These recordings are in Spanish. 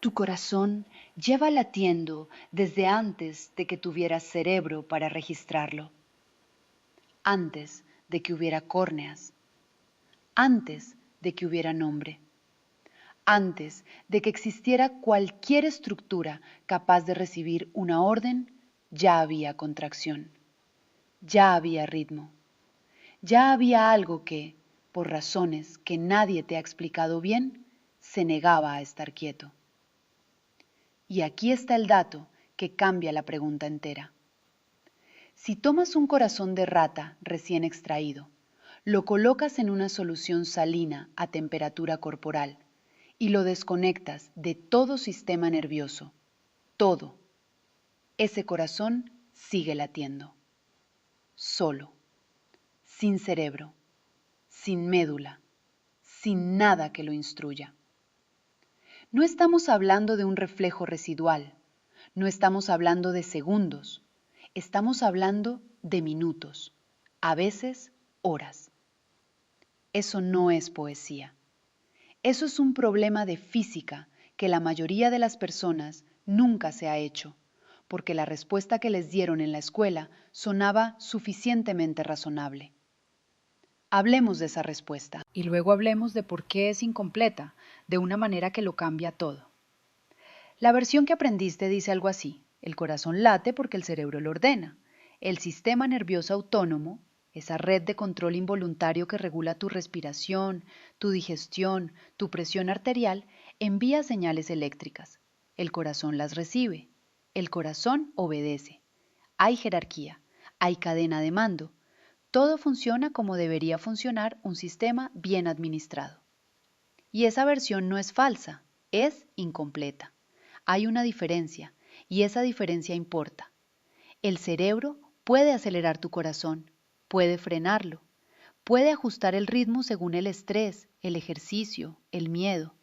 Tu corazón lleva latiendo desde antes de que tuvieras cerebro para registrarlo, antes de que hubiera córneas, antes de que hubiera nombre, antes de que existiera cualquier estructura capaz de recibir una orden, ya había contracción, ya había ritmo, ya había algo que, por razones que nadie te ha explicado bien, se negaba a estar quieto. Y aquí está el dato que cambia la pregunta entera. Si tomas un corazón de rata recién extraído, lo colocas en una solución salina a temperatura corporal y lo desconectas de todo sistema nervioso, todo, ese corazón sigue latiendo, solo, sin cerebro, sin médula, sin nada que lo instruya. No estamos hablando de un reflejo residual, no estamos hablando de segundos, estamos hablando de minutos, a veces horas. Eso no es poesía. Eso es un problema de física que la mayoría de las personas nunca se ha hecho, porque la respuesta que les dieron en la escuela sonaba suficientemente razonable. Hablemos de esa respuesta y luego hablemos de por qué es incompleta, de una manera que lo cambia todo. La versión que aprendiste dice algo así: el corazón late porque el cerebro lo ordena. El sistema nervioso autónomo, esa red de control involuntario que regula tu respiración, tu digestión, tu presión arterial, envía señales eléctricas. El corazón las recibe. El corazón obedece. Hay jerarquía, hay cadena de mando. Todo funciona como debería funcionar un sistema bien administrado. Y esa versión no es falsa, es incompleta. Hay una diferencia, y esa diferencia importa. El cerebro puede acelerar tu corazón, puede frenarlo, puede ajustar el ritmo según el estrés, el ejercicio, el miedo,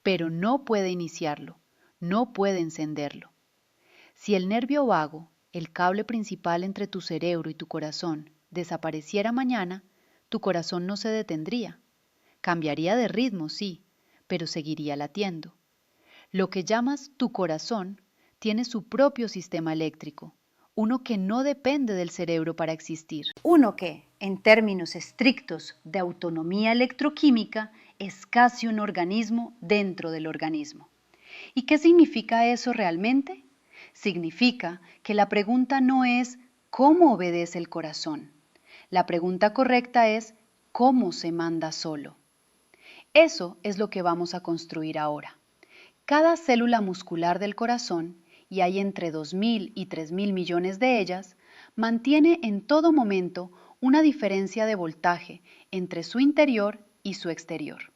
pero no puede iniciarlo, no puede encenderlo. Si el nervio vago, el cable principal entre tu cerebro y tu corazón, desapareciera mañana, tu corazón no se detendría. Cambiaría de ritmo, sí, pero seguiría latiendo. Lo que llamas tu corazón tiene su propio sistema eléctrico, uno que no depende del cerebro para existir. Uno que, en términos estrictos de autonomía electroquímica, es casi un organismo dentro del organismo. ¿Y qué significa eso realmente? Significa que la pregunta no es ¿cómo obedece el corazón? La pregunta correcta es ¿cómo se manda solo? Eso es lo que vamos a construir ahora. Cada célula muscular del corazón, y hay entre 2.000 y 3.000 millones de ellas, mantiene en todo momento una diferencia de voltaje entre su interior y su exterior.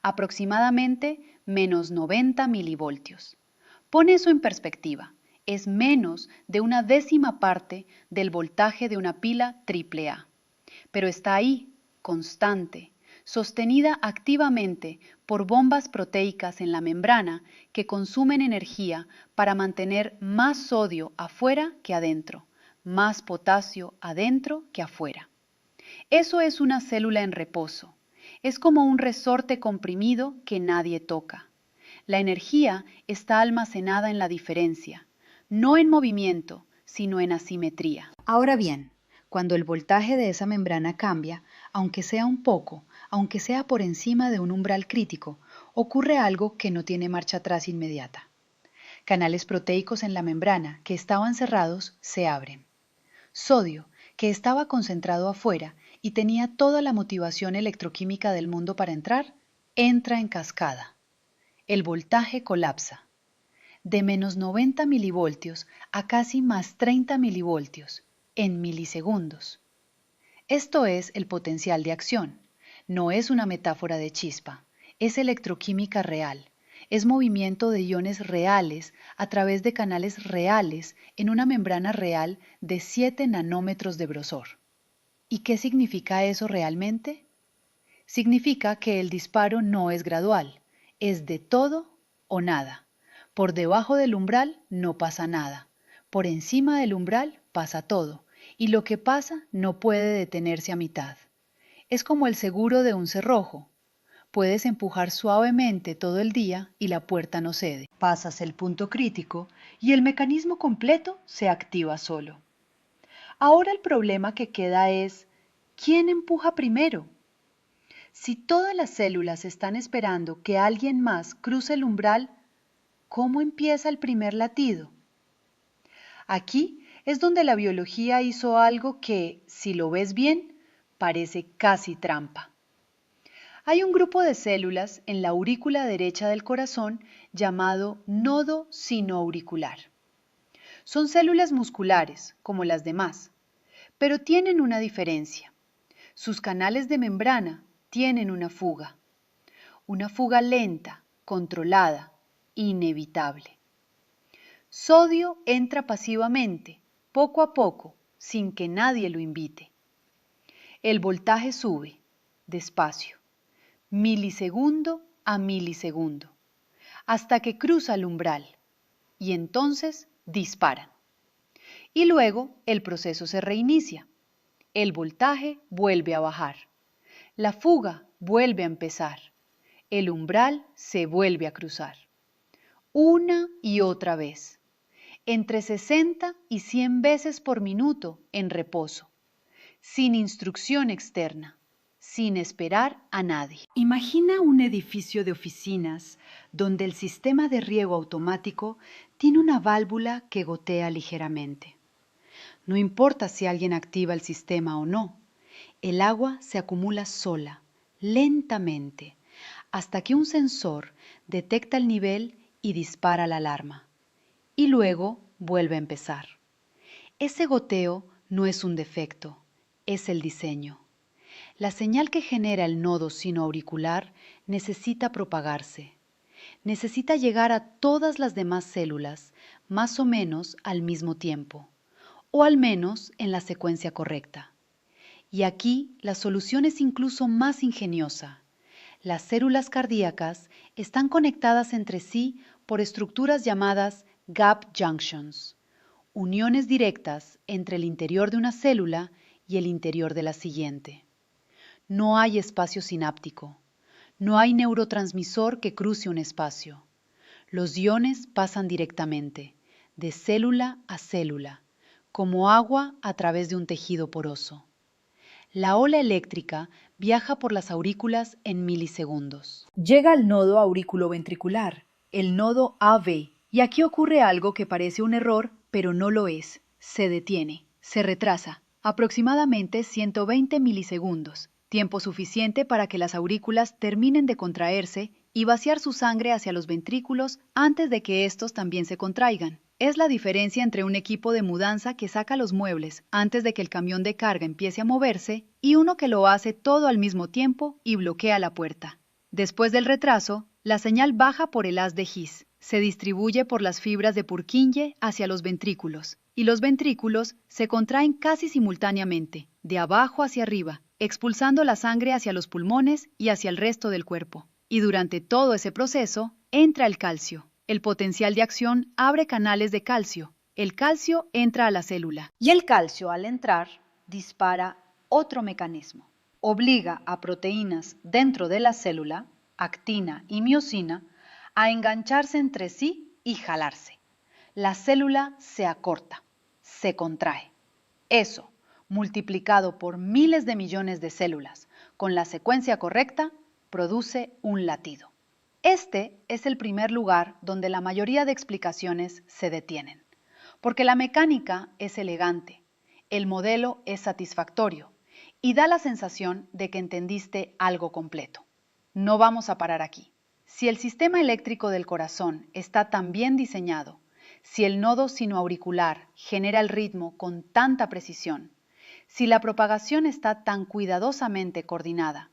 Aproximadamente menos 90 milivoltios. Pone eso en perspectiva. Es menos de una décima parte del voltaje de una pila AAA. Pero está ahí, constante, sostenida activamente por bombas proteicas en la membrana que consumen energía para mantener más sodio afuera que adentro, más potasio adentro que afuera. Eso es una célula en reposo. Es como un resorte comprimido que nadie toca. La energía está almacenada en la diferencia, no en movimiento, sino en asimetría. Ahora bien, cuando el voltaje de esa membrana cambia, aunque sea un poco, aunque sea por encima de un umbral crítico, ocurre algo que no tiene marcha atrás inmediata. Canales proteicos en la membrana que estaban cerrados se abren. Sodio, que estaba concentrado afuera y tenía toda la motivación electroquímica del mundo para entrar, entra en cascada. El voltaje colapsa. De menos 90 milivoltios a casi más 30 milivoltios, en milisegundos. Esto es el potencial de acción. No es una metáfora de chispa, es electroquímica real. Es movimiento de iones reales a través de canales reales en una membrana real de 7 nanómetros de grosor. ¿Y qué significa eso realmente? Significa que el disparo no es gradual, es de todo o nada. Por debajo del umbral no pasa nada, por encima del umbral pasa todo, y lo que pasa no puede detenerse a mitad. Es como el seguro de un cerrojo. Puedes empujar suavemente todo el día y la puerta no cede. Pasas el punto crítico y el mecanismo completo se activa solo. Ahora el problema que queda es, ¿quién empuja primero? Si todas las células están esperando que alguien más cruce el umbral, ¿cómo empieza el primer latido? Aquí es donde la biología hizo algo que, si lo ves bien, parece casi trampa. Hay un grupo de células en la aurícula derecha del corazón llamado nodo sinoauricular. Son células musculares, como las demás, pero tienen una diferencia. Sus canales de membrana tienen una fuga lenta, controlada, inevitable. Sodio entra pasivamente, poco a poco, sin que nadie lo invite. El voltaje sube, despacio, milisegundo a milisegundo, hasta que cruza el umbral, y entonces disparan. Y luego el proceso se reinicia. El voltaje vuelve a bajar. La fuga vuelve a empezar. El umbral se vuelve a cruzar. Una y otra vez. Entre 60 y 100 veces por minuto en reposo. Sin instrucción externa. Sin esperar a nadie. Imagina un edificio de oficinas donde el sistema de riego automático tiene una válvula que gotea ligeramente. No importa si alguien activa el sistema o no, el agua se acumula sola, lentamente, hasta que un sensor detecta el nivel y dispara la alarma. Y luego vuelve a empezar. Ese goteo no es un defecto, es el diseño. La señal que genera el nodo sinoauricular necesita propagarse. Necesita llegar a todas las demás células más o menos al mismo tiempo, o al menos en la secuencia correcta. Y aquí la solución es incluso más ingeniosa. Las células cardíacas están conectadas entre sí por estructuras llamadas gap junctions, uniones directas entre el interior de una célula y el interior de la siguiente. No hay espacio sináptico, no hay neurotransmisor que cruce un espacio. Los iones pasan directamente, de célula a célula, como agua a través de un tejido poroso. La ola eléctrica viaja por las aurículas en milisegundos. Llega al nodo auriculoventricular, el nodo AV, y aquí ocurre algo que parece un error, pero no lo es. Se detiene, se retrasa, aproximadamente 120 milisegundos, tiempo suficiente para que las aurículas terminen de contraerse y vaciar su sangre hacia los ventrículos antes de que estos también se contraigan. Es la diferencia entre un equipo de mudanza que saca los muebles antes de que el camión de carga empiece a moverse y uno que lo hace todo al mismo tiempo y bloquea la puerta. Después del retraso, la señal baja por el haz de His, se distribuye por las fibras de Purkinje hacia los ventrículos, y los ventrículos se contraen casi simultáneamente, de abajo hacia arriba, expulsando la sangre hacia los pulmones y hacia el resto del cuerpo. Y durante todo ese proceso, entra el calcio. El potencial de acción abre canales de calcio. El calcio entra a la célula. Y el calcio, al entrar, dispara otro mecanismo. Obliga a proteínas dentro de la célula, actina y miosina, a engancharse entre sí y jalarse. La célula se acorta, se contrae. Eso, multiplicado por miles de millones de células, con la secuencia correcta, produce un latido. Este es el primer lugar donde la mayoría de explicaciones se detienen, porque la mecánica es elegante, el modelo es satisfactorio y da la sensación de que entendiste algo completo. No vamos a parar aquí. Si el sistema eléctrico del corazón está tan bien diseñado, si el nodo sinoauricular genera el ritmo con tanta precisión, si la propagación está tan cuidadosamente coordinada,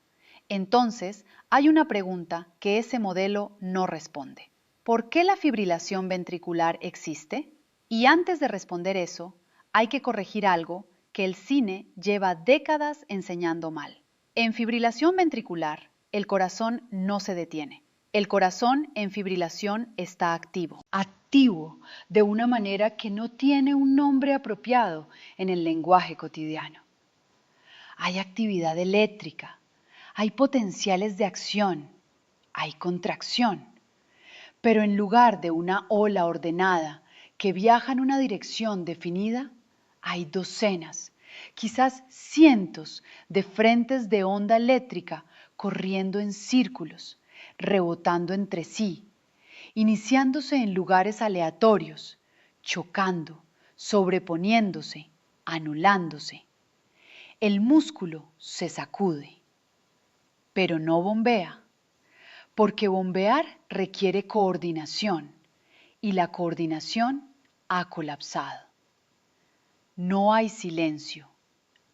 entonces hay una pregunta que ese modelo no responde. ¿Por qué la fibrilación ventricular existe? Y antes de responder eso, hay que corregir algo que el cine lleva décadas enseñando mal. En fibrilación ventricular, el corazón no se detiene. El corazón en fibrilación está activo. Activo de una manera que no tiene un nombre apropiado en el lenguaje cotidiano. Hay actividad eléctrica, Hay potenciales de acción, hay contracción, pero en lugar de una ola ordenada que viaja en una dirección definida, hay docenas, quizás cientos de frentes de onda eléctrica corriendo en círculos, rebotando entre sí, iniciándose en lugares aleatorios, chocando, sobreponiéndose, anulándose. El músculo se sacude, pero no bombea, porque bombear requiere coordinación y la coordinación ha colapsado. No hay silencio,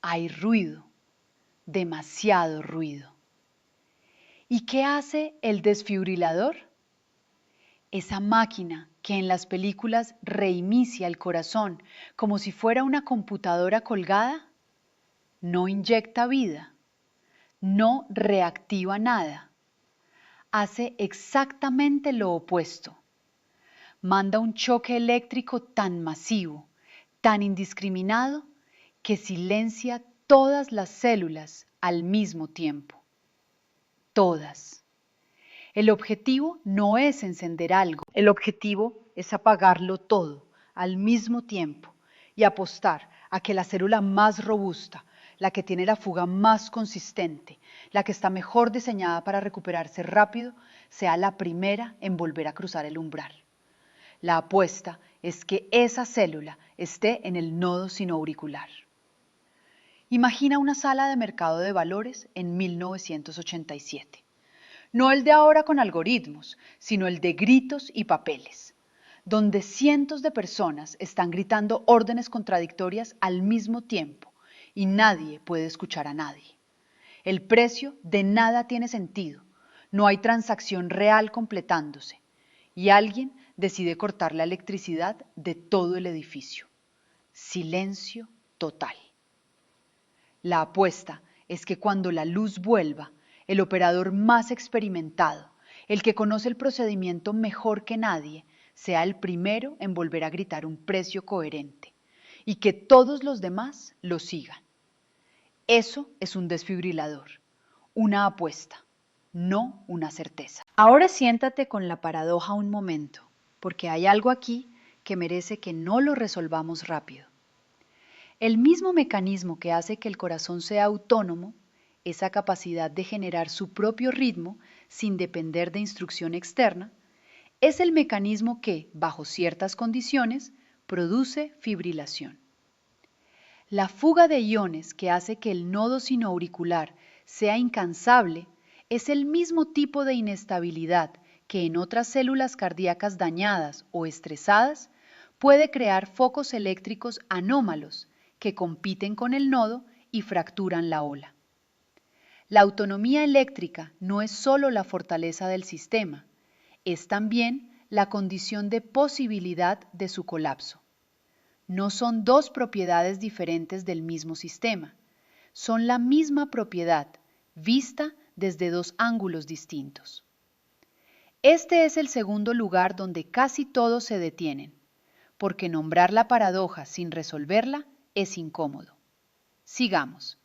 hay ruido, demasiado ruido. ¿Y qué hace el desfibrilador? Esa máquina que en las películas reinicia el corazón como si fuera una computadora colgada, no inyecta vida, no reactiva nada, hace exactamente lo opuesto. Manda un choque eléctrico tan masivo, tan indiscriminado, que silencia todas las células al mismo tiempo. Todas. El objetivo no es encender algo, el objetivo es apagarlo todo al mismo tiempo y apostar a que la célula más robusta, la que tiene la fuga más consistente, la que está mejor diseñada para recuperarse rápido, sea la primera en volver a cruzar el umbral. La apuesta es que esa célula esté en el nodo sinoauricular. Imagina una sala de mercado de valores en 1987. No el de ahora con algoritmos, sino el de gritos y papeles, donde cientos de personas están gritando órdenes contradictorias al mismo tiempo y nadie puede escuchar a nadie. El precio de nada tiene sentido, no hay transacción real completándose y alguien decide cortar la electricidad de todo el edificio. Silencio total. La apuesta es que cuando la luz vuelva, el operador más experimentado, el que conoce el procedimiento mejor que nadie, sea el primero en volver a gritar un precio coherente y que todos los demás lo sigan. Eso es un desfibrilador, una apuesta, no una certeza. Ahora siéntate con la paradoja un momento, porque hay algo aquí que merece que no lo resolvamos rápido. El mismo mecanismo que hace que el corazón sea autónomo, esa capacidad de generar su propio ritmo sin depender de instrucción externa, es el mecanismo que, bajo ciertas condiciones, produce fibrilación. La fuga de iones que hace que el nodo sinoauricular sea incansable es el mismo tipo de inestabilidad que en otras células cardíacas dañadas o estresadas puede crear focos eléctricos anómalos que compiten con el nodo y fracturan la ola. La autonomía eléctrica no es solo la fortaleza del sistema, es también la condición de posibilidad de su colapso. No son dos propiedades diferentes del mismo sistema, son la misma propiedad, vista desde dos ángulos distintos. Este es el segundo lugar donde casi todos se detienen, porque nombrar la paradoja sin resolverla es incómodo. Sigamos.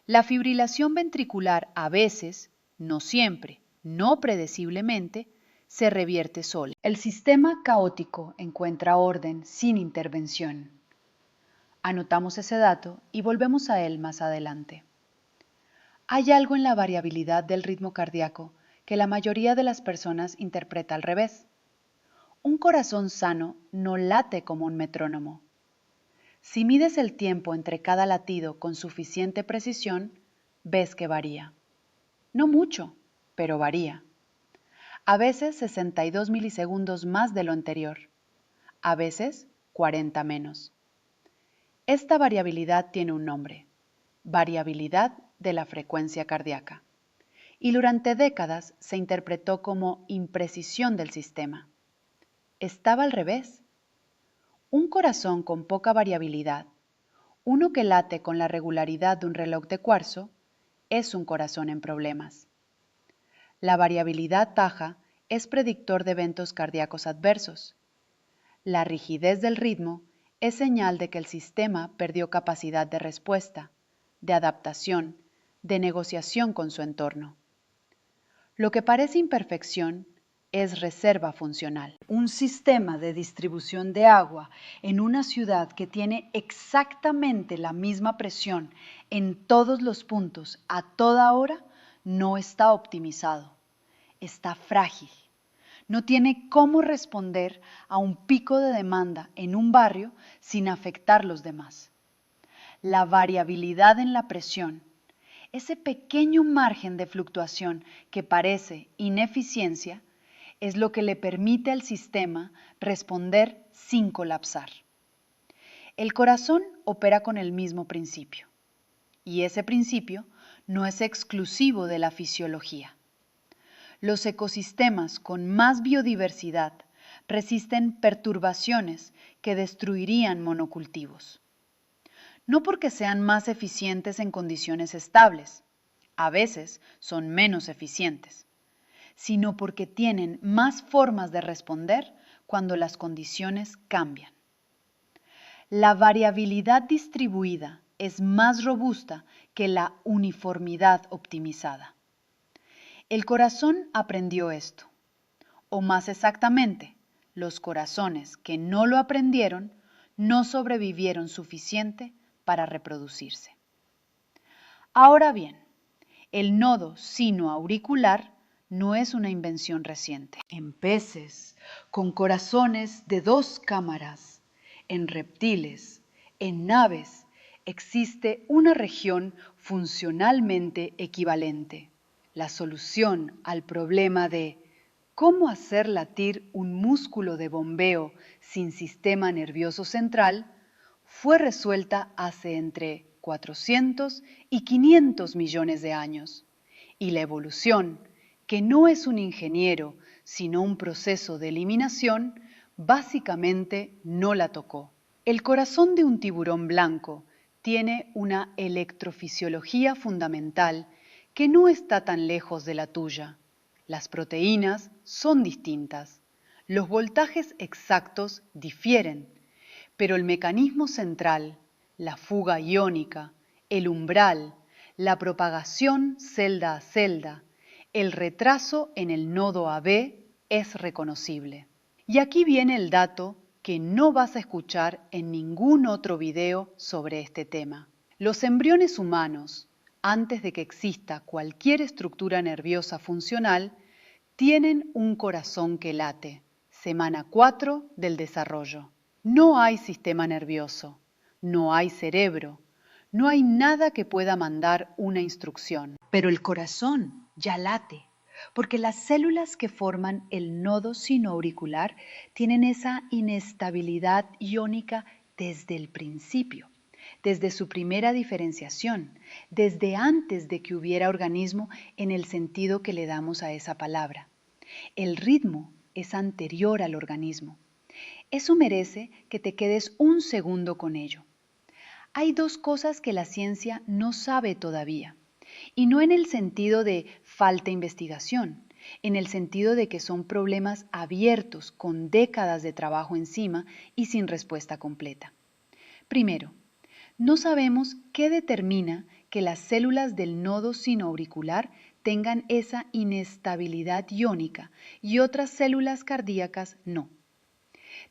La fibrilación ventricular a veces, no siempre, no predeciblemente, se revierte sola. El sistema caótico encuentra orden sin intervención. Anotamos ese dato y volvemos a él más adelante. Hay algo en la variabilidad del ritmo cardíaco que la mayoría de las personas interpreta al revés. Un corazón sano no late como un metrónomo. Si mides el tiempo entre cada latido con suficiente precisión, ves que varía. No mucho, pero varía. A veces 62 milisegundos más de lo anterior, a veces 40 menos. Esta variabilidad tiene un nombre, variabilidad de la frecuencia cardíaca, y durante décadas se interpretó como imprecisión del sistema. Estaba al revés. Un corazón con poca variabilidad, uno que late con la regularidad de un reloj de cuarzo, es un corazón en problemas. La variabilidad baja es predictor de eventos cardíacos adversos. La rigidez del ritmo es señal de que el sistema perdió capacidad de respuesta, de adaptación, de negociación con su entorno. Lo que parece imperfección es reserva funcional. Un sistema de distribución de agua en una ciudad que tiene exactamente la misma presión en todos los puntos a toda hora no está optimizado, está frágil. No tiene cómo responder a un pico de demanda en un barrio sin afectar los demás. La variabilidad en la presión, ese pequeño margen de fluctuación que parece ineficiencia, es lo que le permite al sistema responder sin colapsar. El corazón opera con el mismo principio, y ese principio no es exclusivo de la fisiología. Los ecosistemas con más biodiversidad resisten perturbaciones que destruirían monocultivos. No porque sean más eficientes en condiciones estables, a veces son menos eficientes, sino porque tienen más formas de responder cuando las condiciones cambian. La variabilidad distribuida es más robusta que la uniformidad optimizada. El corazón aprendió esto, o más exactamente, los corazones que no lo aprendieron no sobrevivieron suficiente para reproducirse. Ahora bien, el nodo sinoauricular no es una invención reciente. En peces, con corazones de 2 cámaras, en reptiles, en aves, existe una región funcionalmente equivalente. La solución al problema de cómo hacer latir un músculo de bombeo sin sistema nervioso central fue resuelta hace entre 400 y 500 millones de años. Y la evolución, que no es un ingeniero, sino un proceso de eliminación, básicamente no la tocó. El corazón de un tiburón blanco tiene una electrofisiología fundamental que no está tan lejos de la tuya. Las proteínas son distintas, los voltajes exactos difieren, pero el mecanismo central, la fuga iónica, el umbral, la propagación celda a celda, el retraso en el nodo AB es reconocible. Y aquí viene el dato que no vas a escuchar en ningún otro video sobre este tema. Los embriones humanos, antes de que exista cualquier estructura nerviosa funcional, tienen un corazón que late, semana 4 del desarrollo. No hay sistema nervioso, no hay cerebro, no hay nada que pueda mandar una instrucción. Pero el corazón ya late, porque las células que forman el nodo sinoauricular tienen esa inestabilidad iónica desde el principio, desde su primera diferenciación, desde antes de que hubiera organismo en el sentido que le damos a esa palabra. El ritmo es anterior al organismo. Eso merece que te quedes un segundo con ello. Hay 2 cosas que la ciencia no sabe todavía, y no en el sentido de falta investigación, en el sentido de que son problemas abiertos con décadas de trabajo encima y sin respuesta completa. Primero, no sabemos qué determina que las células del nodo sinoauricular tengan esa inestabilidad iónica y otras células cardíacas no.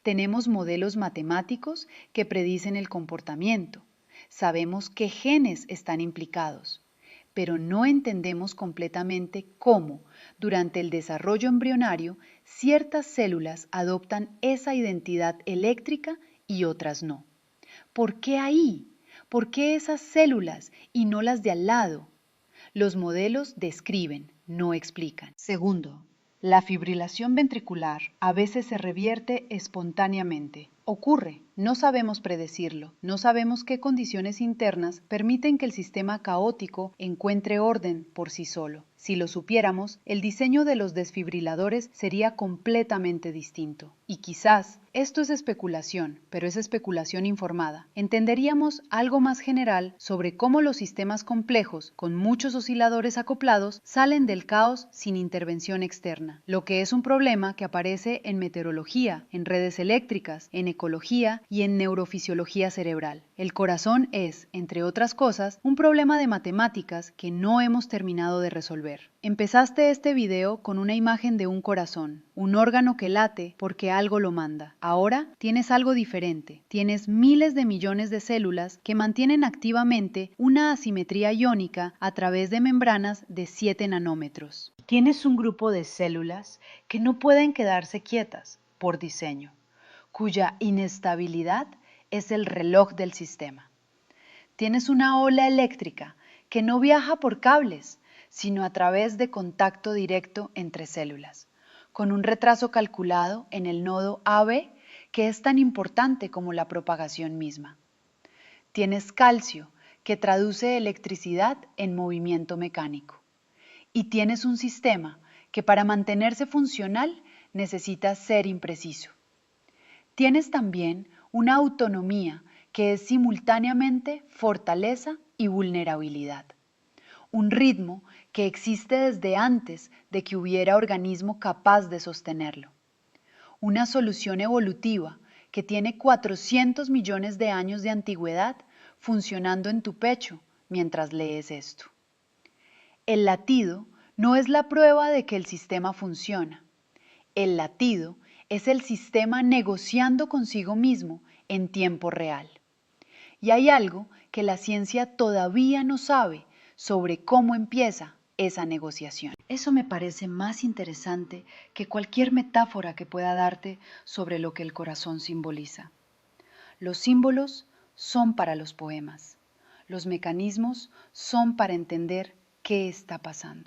Tenemos modelos matemáticos que predicen el comportamiento. Sabemos qué genes están implicados, pero no entendemos completamente cómo, durante el desarrollo embrionario, ciertas células adoptan esa identidad eléctrica y otras no. ¿Por qué ahí? ¿Por qué esas células y no las de al lado? Los modelos describen, no explican. Segundo, la fibrilación ventricular a veces se revierte espontáneamente. Ocurre, no sabemos predecirlo, no sabemos qué condiciones internas permiten que el sistema caótico encuentre orden por sí solo. Si lo supiéramos, el diseño de los desfibriladores sería completamente distinto. Y quizás, esto es especulación, pero es especulación informada. Entenderíamos algo más general sobre cómo los sistemas complejos, con muchos osciladores acoplados, salen del caos sin intervención externa, lo que es un problema que aparece en meteorología, en redes eléctricas, en ecología y en neurofisiología cerebral. El corazón es, entre otras cosas, un problema de matemáticas que no hemos terminado de resolver. Empezaste este video con una imagen de un corazón, un órgano que late porque algo lo manda. Ahora tienes algo diferente. Tienes miles de millones de células que mantienen activamente una asimetría iónica a través de membranas de 7 nanómetros. Tienes un grupo de células que no pueden quedarse quietas por diseño, cuya inestabilidad es el reloj del sistema. Tienes una ola eléctrica que no viaja por cables, sino a través de contacto directo entre células, con un retraso calculado en el nodo AB que es tan importante como la propagación misma. Tienes calcio que traduce electricidad en movimiento mecánico. Y tienes un sistema que para mantenerse funcional necesita ser impreciso. Tienes también una autonomía que es simultáneamente fortaleza y vulnerabilidad. Un ritmo que existe desde antes de que hubiera organismo capaz de sostenerlo. Una solución evolutiva que tiene 400 millones de años de antigüedad funcionando en tu pecho mientras lees esto. El latido no es la prueba de que el sistema funciona. El latido es el sistema negociando consigo mismo en tiempo real. Y hay algo que la ciencia todavía no sabe sobre cómo empieza esa negociación. Eso me parece más interesante que cualquier metáfora que pueda darte sobre lo que el corazón simboliza. Los símbolos son para los poemas. Los mecanismos son para entender qué está pasando.